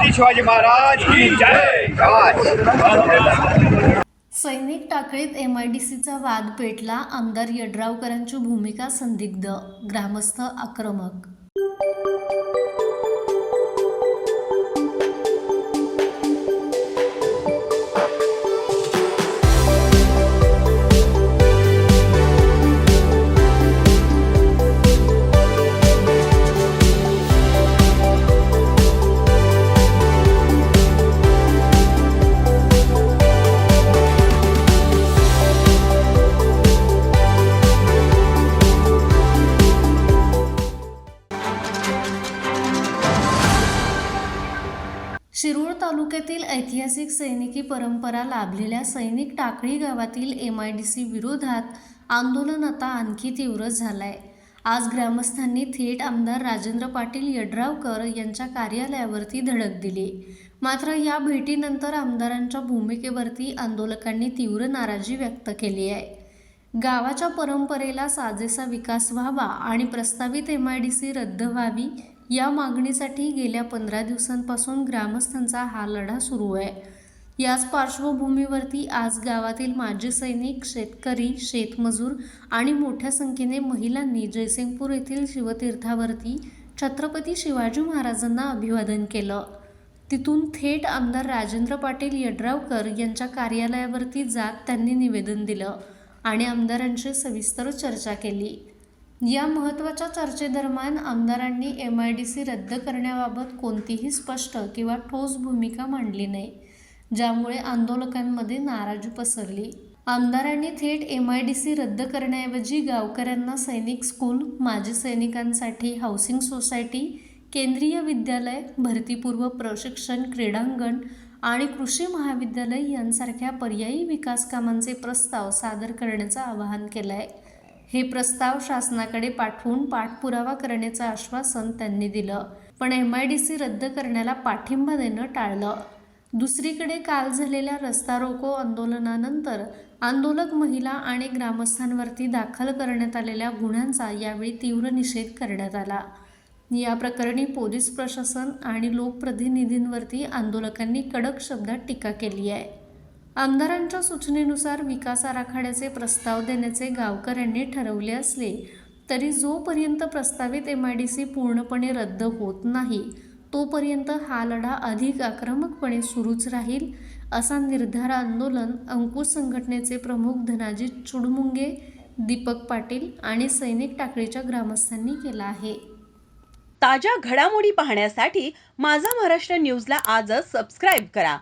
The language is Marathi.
छत्रपती शिवाजी महाराज की जय। सैनिक टाकळीत MIDCचा वाद पेटला, आमदार यड्रावकरांची भूमिका संदिग्ध, ग्रामस्थ आक्रमक। शिरूर तालुक्यातील ऐतिहासिक सैनिकी परंपरा लाभलेल्या सैनिक टाकळी गावातील MIDC विरोधात आंदोलन आता आणखी तीव्र झालंय। आज ग्रामस्थांनी थेट आमदार राजेंद्र पाटील यड्रावकर यांच्या कार्यालयावरती धडक दिली। मात्र या भेटीनंतर आमदारांच्या भूमिकेवरती आंदोलकांनी तीव्र नाराजी व्यक्त केली आहे। गावाच्या परंपरेला साजेसा विकास व्हावा आणि प्रस्तावित MIDC रद्द व्हावी या मागणीसाठी गेल्या 15 दिवसांपासून ग्रामस्थांचा हा लढा सुरू आहे। याच पार्श्वभूमीवरती आज गावातील माजी सैनिक, शेतकरी, शेतमजूर आणि मोठ्या संख्येने महिलांनी जयसिंगपूर येथील शिवतीर्थावरती छत्रपती शिवाजी महाराजांना अभिवादन केलं। तिथून थेट आमदार राजेंद्र पाटील यड्रावकर यांच्या कार्यालयावरती जात त्यांनी निवेदन दिलं आणि आमदारांशी सविस्तर चर्चा केली। या महत्त्वाच्या चर्चेदरम्यान आमदारांनी MIDC रद्द करण्याबाबत कोणतीही स्पष्ट किंवा ठोस भूमिका मांडली नाही, ज्यामुळे आंदोलकांमध्ये नाराजी पसरली। आमदारांनी थेट MIDC रद्द करण्याऐवजी गावकऱ्यांना सैनिक स्कूल, माजी सैनिकांसाठी हाऊसिंग सोसायटी, केंद्रीय विद्यालय, भरतीपूर्व प्रशिक्षण क्रीडांगण आणि कृषी महाविद्यालय यांसारख्या पर्यायी विकास कामांचे प्रस्ताव सादर करण्याचं आवाहन केलं आहे। हे प्रस्ताव शासनाकडे पाठवून पाठपुरावा करण्याचं आश्वासन त्यांनी दिलं, पण MIDC रद्द करण्याला पाठिंबा देणं टाळलं। दुसरीकडे काल झालेल्या रस्ता रोको आंदोलनानंतर आंदोलक महिला आणि ग्रामस्थांवरती दाखल करण्यात आलेल्या गुन्ह्यांचा यावेळी तीव्र निषेध करण्यात आला। या प्रकरणी पोलीस प्रशासन आणि लोकप्रतिनिधींवरती आंदोलकांनी कडक शब्दात टीका केली आहे। आमदारांच्या सूचनेनुसार विकास आराखड्याचे प्रस्ताव देण्याचे गावकऱ्यांनी ठरवले असले तरी जोपर्यंत प्रस्तावित MIDC पूर्णपणे रद्द होत नाही तोपर्यंत हा लढा अधिक आक्रमकपणे सुरूच राहील, असा निर्धार आंदोलन अंकुश संघटनेचे प्रमुख धनाजी चुडमुंगे, दीपक पाटील आणि सैनिक टाकळीच्या ग्रामस्थांनी केला आहे। ताज्या घडामोडी पाहण्यासाठी माझा महाराष्ट्र न्यूजला आजच सबस्क्राईब करा।